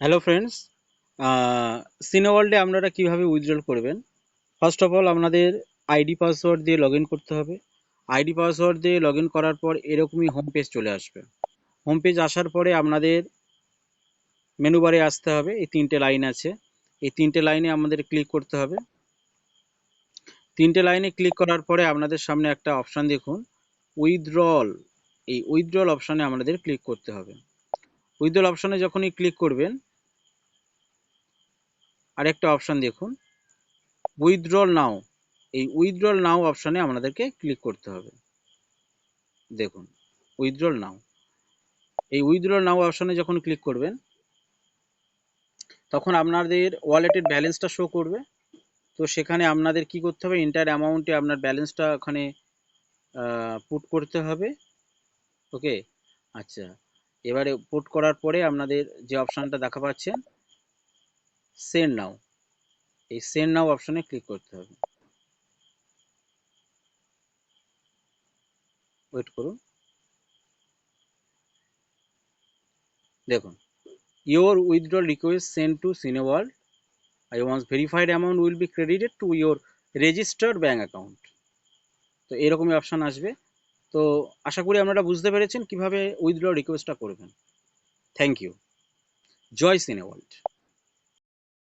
Hello friends, সিনেওয়ার্ল্ডে আপনারা কিভাবে withdrawal করবেন। ফার্স্ট অফ অল আপনাদের আইডি পাসওয়ার্ড দিয়ে লগ ইন করতে হবে। আইডি পাসওয়ার্ড দিয়ে লগ ইন করার পর এরকমই হোম পেজ চলে আসবে। হোম পেজ আসার পরে আপনাদের মেনু বারে আসতে হবে। এই তিনটে লাইন আছে, এই তিনটে লাইনে আমাদের ক্লিক করতে হবে। তিনটে লাইনে ক্লিক করার পরে আপনাদের সামনে একটা অপশান দেখুন, উইথড্রল। এই উইথড্রল অপশানে আপনাদের ক্লিক করতে হবে। উইথড্রল অপশানে যখনই ক্লিক করবেন, আরেকটা অপশান দেখুন, উইথড্রল নাও। এই উইথড্রল নাও অপশানে আপনাদেরকে ক্লিক করতে হবে। দেখুন, উইথড্রল নাও। এই উইথড্রল নাও অপশানে যখন ক্লিক করবেন, তখন আপনাদের ওয়ালেটের ব্যালেন্সটা শো করবে। তো সেখানে আপনাদের কি করতে হবে, এন্টার অ্যামাউন্টে আপনার ব্যালেন্সটা ওখানে পুট করতে হবে। ওকে, আচ্ছা, এবারে পুট করার পরে আপনাদের যে অপশানটা দেখা পাচ্ছেন, সেন্ড নাও, এই সেন্ড নাও অপশানে ক্লিক করতে হবে। ওয়েট করুন, দেখুন, your withdrawal request send to Cineworld. once verified amount will be credited to your registered bank account। তো এরকমই অপশান আসবে। তো আশা করি আপনারা বুঝতে পেরেছেন কিভাবে উইথড্র রিকোয়েস্টটা করবেন। Thank you. জয় সিনেওয়ার্ল্ড।